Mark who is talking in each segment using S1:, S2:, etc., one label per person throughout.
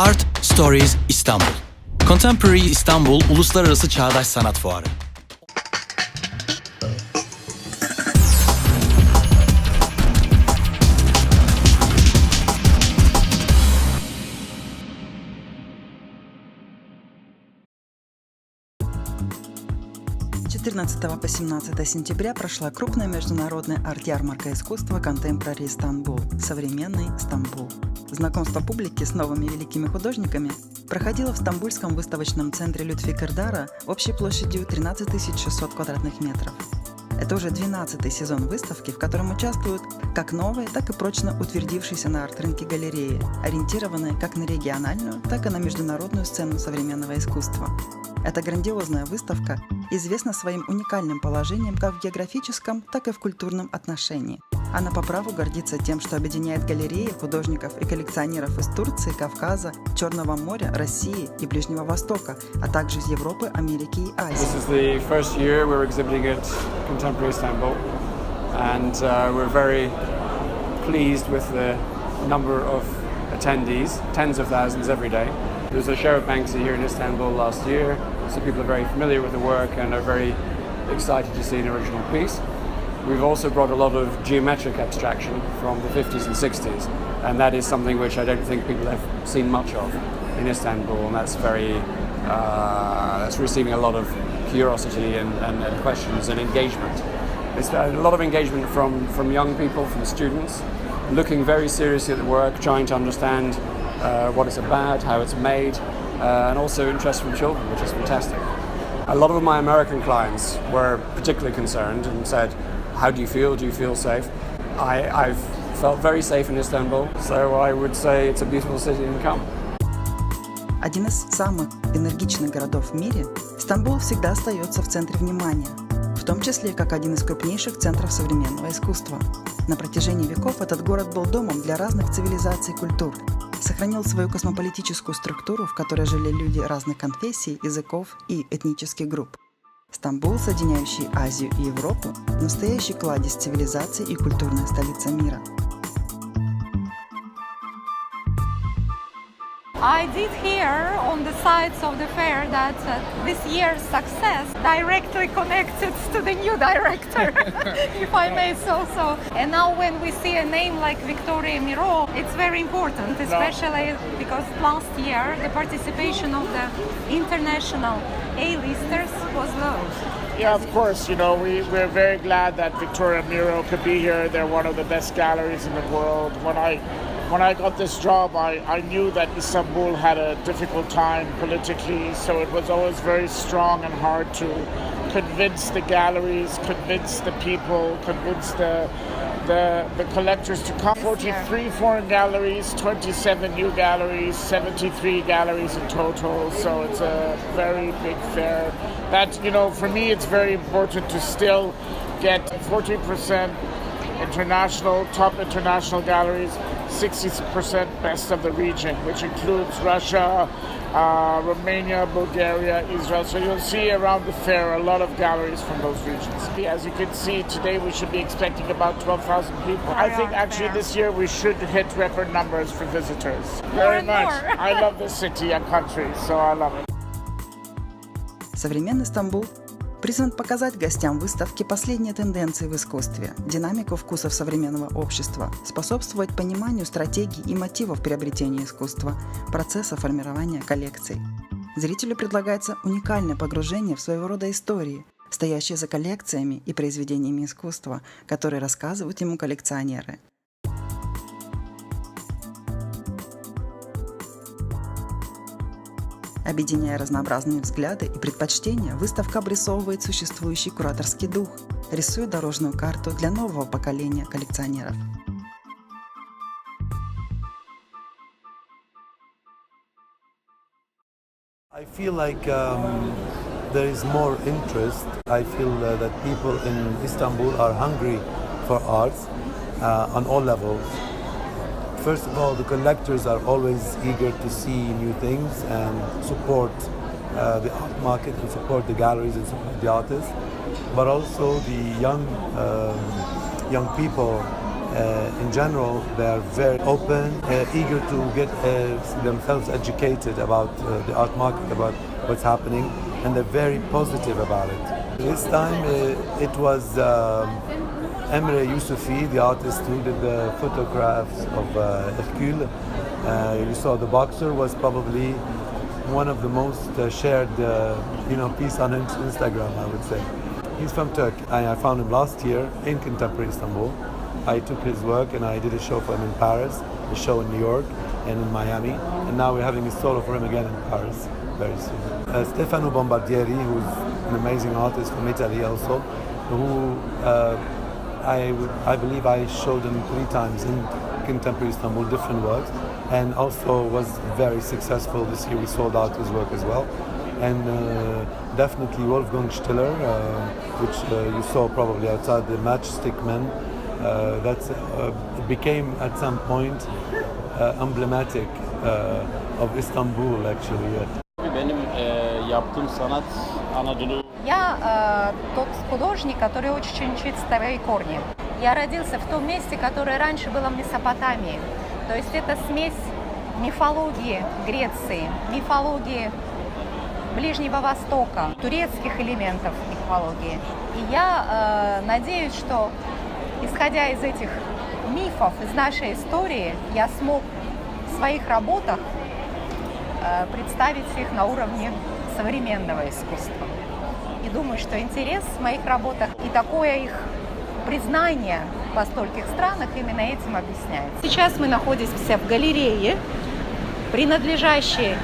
S1: Art Stories İstanbul. Contemporary İstanbul Uluslararası Çağdaş Sanat Fuarı.
S2: С 14 по 17 сентября прошла крупная международная арт-ярмарка искусства Contemporary Istanbul «Современный Стамбул». Знакомство публики с новыми великими художниками проходило в стамбульском выставочном центре Лютфи Кырдара общей площадью 13 600 квадратных метров. Это уже 12-й сезон выставки, в котором участвуют как новые, так и прочно утвердившиеся на арт-рынке галереи, ориентированные как на региональную, так и на международную сцену современного искусства. Эта грандиозная выставка известна своим уникальным положением как в географическом, так и в культурном отношении. Она по праву гордится тем, что объединяет галереи художников и коллекционеров из Турции, Кавказа, Черного моря, России и Ближнего Востока, а также из Европы, Америки и Азии.
S3: This is the first year we're exhibiting at Contemporary Istanbul, and we're very pleased with the number of attendees, tens of thousands every day. There was a show of Banksy here in Istanbul last year, so people are very familiar with the work and are very excited to see an original piece. We've also brought a lot of geometric abstraction from the 50s and 60s, and that is something which I don't think people have seen much of in Istanbul, and that's that's receiving a lot of curiosity and questions and engagement. It's a lot of engagement from young people, from students, looking very seriously at the work, trying to understand what it's about, how it's made, and also interest from children, which is fantastic. A lot of my American clients were particularly concerned and said, how do you feel? Do you feel safe? I've felt very safe in Istanbul, so I would say it's a beautiful city to come.
S2: Один из самых энергичных городов в мире, Стамбул всегда остается в центре внимания, в том числе как один из крупнейших центров современного искусства. На протяжении веков этот город был домом для разных цивилизаций и культур, сохранил свою космополитическую структуру, в которой жили люди разных конфессий, языков и этнических групп. Стамбул, соединяющий Азию и Европу, настоящий кладезь цивилизации и культурная столица мира.
S4: I did hear on the sides of the fair that this year's success directly connected to the new director, if I may so. And now when we see a name like Victoria Miro, it's very important, especially because last year the participation of the international A-listers was low.
S5: Yeah, of course, we're very glad that Victoria Miro could be here. They're one of the best galleries in the world. When I got this job, I knew that Istanbul had a difficult time politically, so it was always very strong and hard to convince the galleries, convince the people, convince the collectors to come. 43 foreign galleries, 27 new galleries, 73 galleries in total, so it's a very big fair. That, for me it's very important to still get 40% top international galleries, 60% best of the region, which includes Russia, Romania, Bulgaria, Israel. So you'll see around the fair a lot of galleries from those regions. As you can see, today we should be expecting about 12,000 people. I think actually this year we should hit record numbers for visitors. Very much. I love this city and country, so I love it.
S2: Современный Стамбул призван показать гостям выставки последние тенденции в искусстве, динамику вкусов современного общества, способствовать пониманию стратегий и мотивов приобретения искусства, процесса формирования коллекций. Зрителю предлагается уникальное погружение в своего рода истории, стоящие за коллекциями и произведениями искусства, которые рассказывают ему коллекционеры. Объединяя разнообразные взгляды и предпочтения, выставка обрисовывает существующий кураторский дух, рисуя дорожную карту для нового поколения коллекционеров.
S6: I feel like there is more interest. I feel that people in Istanbul are hungry for arts on all levels. First of all, the collectors are always eager to see new things and support the art market and support the galleries and support the artists. But also the young people in general, they are very open, eager to get themselves educated about the art market, about what's happening, and they're very positive about it. This time it was Emre Yousufi, the artist who did the photographs of Hercule. You saw the boxer was probably one of the most shared piece on Instagram, I would say. He's from Turkey. I found him last year in contemporary Istanbul. I took his work and I did a show for him in Paris, a show in New York and in Miami, and now we're having a solo for him again in Paris very soon. Stefano Bombardieri, who's an amazing artist from Italy also, who I believe I showed him 3 times in contemporary Istanbul, different works, and also was very successful this year. We sold out his work as well. And definitely Wolfgang Stiller, which you saw probably outside the Matchstick Men. It became at some point emblematic of Istanbul actually.
S7: Benim yaptığım sanat Anadolu.
S4: Я тот художник, который очень чтит старые корни. Я родился в том месте, которое раньше было в Месопотамии. То есть это смесь мифологии Греции, мифологии Ближнего Востока, турецких элементов мифологии. И я надеюсь, что, исходя из этих мифов, из нашей истории, я смог в своих работах представить их на уровне современного искусства. И думаю, что интерес в моих работах и такое их признание во стольких странах именно этим объясняется. Сейчас мы находимся в галерее, принадлежащей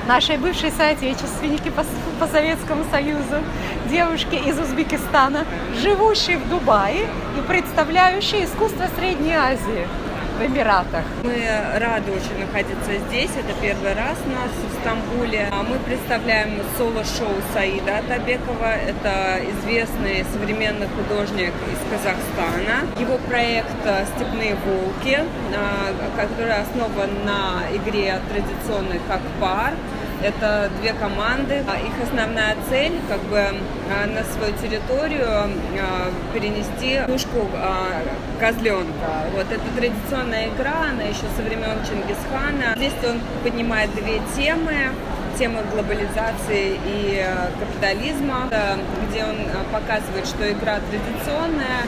S4: нашей бывшей соотечественнике по Советскому Союзу, девушке из Узбекистана, живущей в Дубае и представляющей искусство Средней Азии в Эмиратах.
S8: Мы рады очень находиться здесь. Это первый раз у нас в Стамбуле. Мы представляем соло-шоу Саида Атабекова. Это известный современный художник из Казахстана. Его проект «Степные волки», который основан на игре традиционной как пар. Это 2 команды. Их основная цель на свою территорию перенести тушку козленка. Вот это традиционная игра, она еще со времен Чингисхана. Здесь он поднимает 2 темы. Тема глобализации и капитализма, где он показывает, что игра традиционная,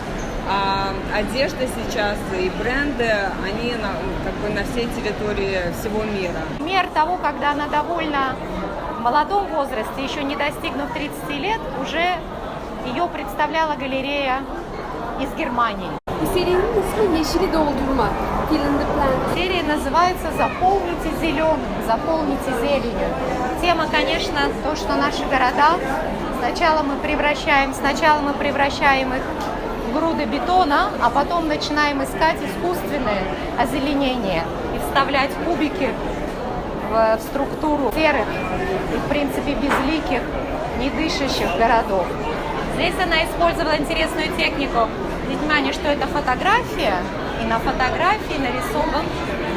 S8: а одежда сейчас и бренды, они на всей территории всего мира.
S4: Пример того, когда на довольно молодом возрасте, еще не достигнув 30 лет, уже ее представляла галерея из Германии. Серия называется «Заполните зеленым», «Заполните зеленью». Тема, конечно, то, что наши города сначала мы превращаем их в груды бетона, а потом начинаем искать искусственное озеленение и вставлять кубики в структуру серых и, в принципе, безликих, недышащих городов. Здесь она использовала интересную технику. Внимание, что это фотография, и на фотографии нарисован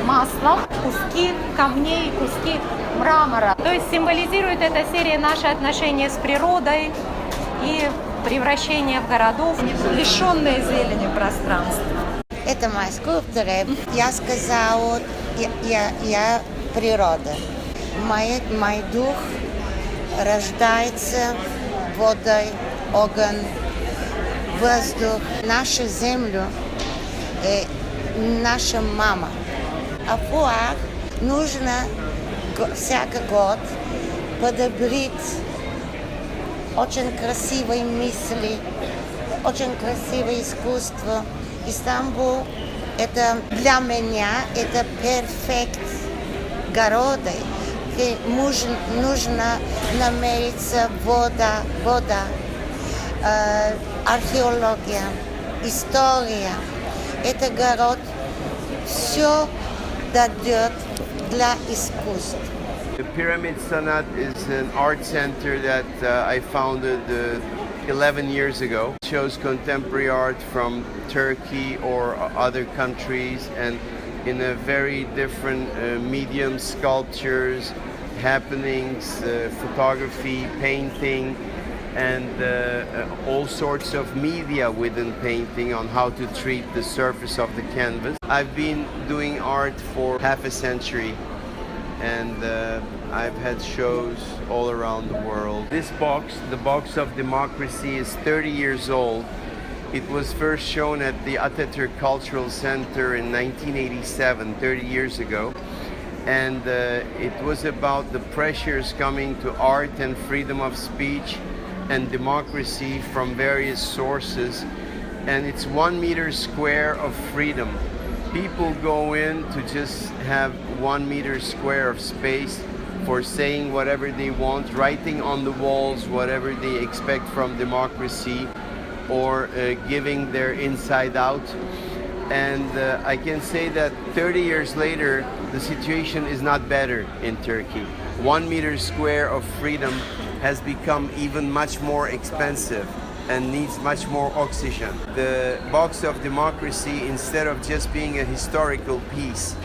S4: маслом куски камней, куски мрамора. То есть символизирует эта серия наши отношения с природой и превращение в городов, лишенные зелени пространства.
S9: Это моя скульптура. Я сказала, я природа. Мой дух рождается водой, огонь, воздух, нашу землю, наша мама. А фуар нужно всякий год подобрить очень красивые мысли, очень красивое искусство. Истанбул – это для меня это перфект города. Нужно намериться вода, археология, история. Это город все дает для искусства.
S10: The Pyramid Sanat is an art center that I founded 11 years ago. It shows contemporary art from Turkey or other countries and in a very different medium, sculptures, happenings, photography, painting, and all sorts of media within painting on how to treat the surface of the canvas. I've been doing art for half a century, and I've had shows all around the world. This box, the Box of Democracy, is 30 years old. It was first shown at the Atatürk Cultural Center in 1987, 30 years ago. And it was about the pressures coming to art and freedom of speech and democracy from various sources. And it's 1 meter square of freedom. People go in to just have 1 meter square of space for saying whatever they want, writing on the walls whatever they expect from democracy, or giving their inside out. And I can say that 30 years later, the situation is not better in Turkey. 1 meter square of freedom has become even much more expensive and needs much more oxygen. The Box of Democracy, instead of just being a historical piece,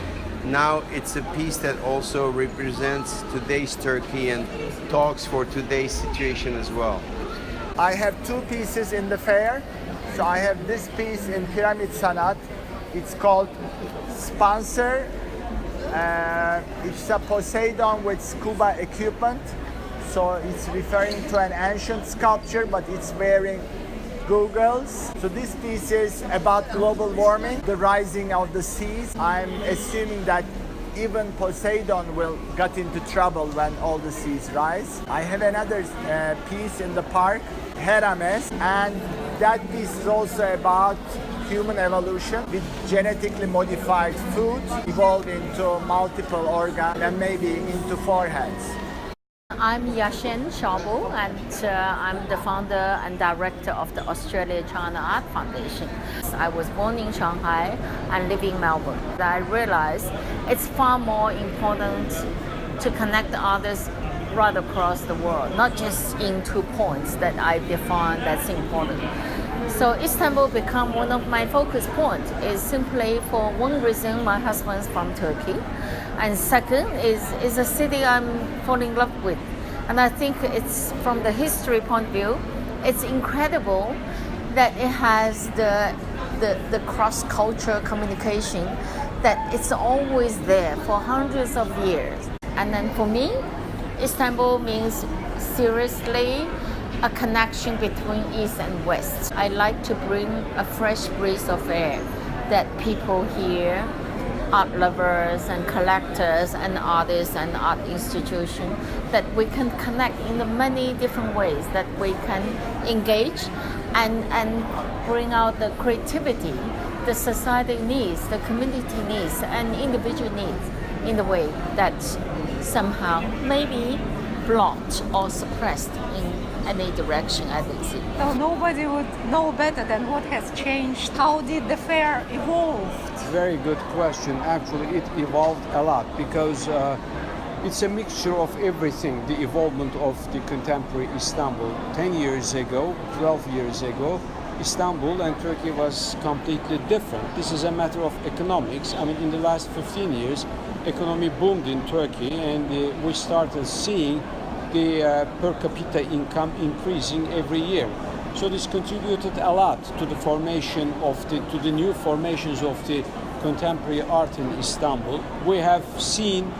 S10: now it's a piece that also represents today's Turkey and talks for today's situation as well.
S5: I have 2 pieces in the fair. So I have this piece in Pyramid Sanat. It's called Sponsor. It's a Poseidon with scuba equipment. So it's referring to an ancient sculpture, but it's wearing goggles. So this piece is about global warming, the rising of the seas. I'm assuming that even Poseidon will get into trouble when all the seas rise. I have another piece in the park, Herames, and that piece is also about human evolution with genetically modified food evolved into multiple organs and maybe into 4 heads.
S11: I'm Yashin Shabu, and I'm the founder and director of the Australia-China Art Foundation. I was born in Shanghai and live in Melbourne. I realized it's far more important to connect others right across the world, not just in 2 points that I define that's important. So Istanbul become one of my focus points is simply for one reason, my husband's from Turkey, and second is a city I'm falling in love with. And I think it's from the history point of view, it's incredible that it has the cross-cultural communication that it's always there for hundreds of years. And then for me, Istanbul means seriously a connection between East and West. I like to bring a fresh breeze of air that people here, art lovers and collectors and artists and art institutions, that we can connect in the many different ways, that we can engage and bring out the creativity the society needs, the community needs, and individual needs in the way that somehow maybe blocked or suppressed in any direction, I think.
S4: So nobody would know better than what has changed. How did the fair evolve?
S3: Very good question. Actually, it evolved a lot because it's a mixture of everything. The evolvement of the contemporary Istanbul 10 years ago, 12 years ago, Istanbul and Turkey was completely different. This is a matter of economics. I mean, in the last 15 years, economy boomed in Turkey, and we started seeing the per capita income increasing every year. So this contributed a lot to the formation of the new formations of the contemporary art in Istanbul. We have seen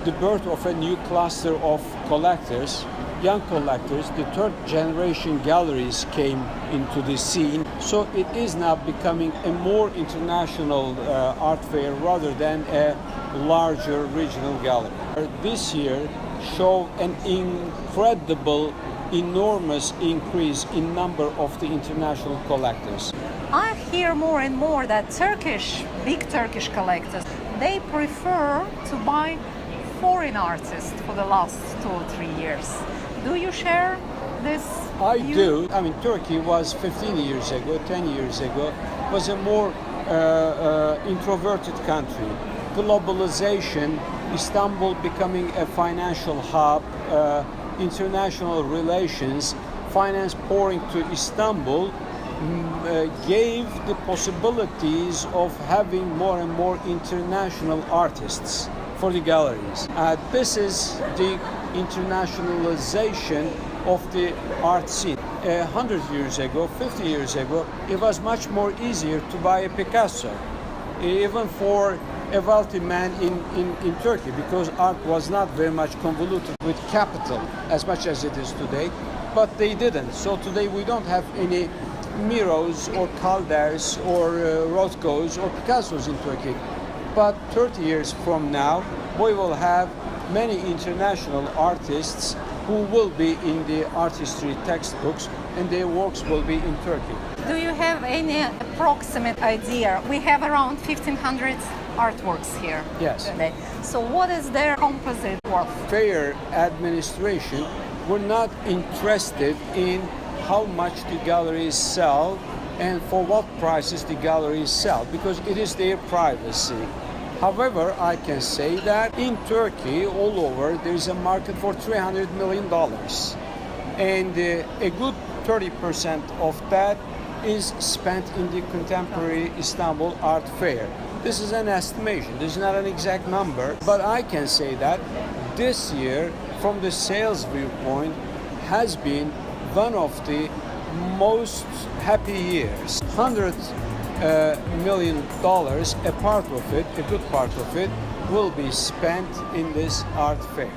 S3: the birth of a new cluster of collectors, young collectors. The 3rd generation galleries came into the scene. So it is now becoming a more international art fair rather than a larger regional gallery. This year showed an incredible, enormous increase in number of the international collectors.
S4: I hear more and more that big Turkish collectors, they prefer to buy foreign artists for the last 2 or 3 years. Do you share this view?
S3: I do. I mean, Turkey was 15 years ago, 10 years ago, was a more introverted country. Globalization, Istanbul becoming a financial hub, international relations, finance pouring to Istanbul gave the possibilities of having more and more international artists for the galleries. This is the internationalization of the art scene. 100 years ago, 50 years ago, it was much more easier to buy a Picasso, even for a wealthy man in Turkey, because art was not very much convoluted with capital as much as it is today, but they didn't. So today we don't have any Miros or Kalders or Rothkos or Picassos in Turkey. But 30 years from now, we will have many international artists who will be in the art history textbooks, and their works will be in Turkey.
S4: Do you have any approximate idea? We have around 1,500 artworks here.
S3: Yes.
S4: Today. So what is their composite worth?
S3: Fair administration were not interested in how much the galleries sell and for what prices the galleries sell, because it is their privacy. However, I can say that in Turkey, all over, there is a market for $300 million. And a good 30% of that is spent in the contemporary Istanbul Art Fair. This is an estimation, this is not an exact number, but I can say that this year, from the sales viewpoint, has been one of the most happy years. $100 million, a part of it, a good part of it, will be spent in this art fair.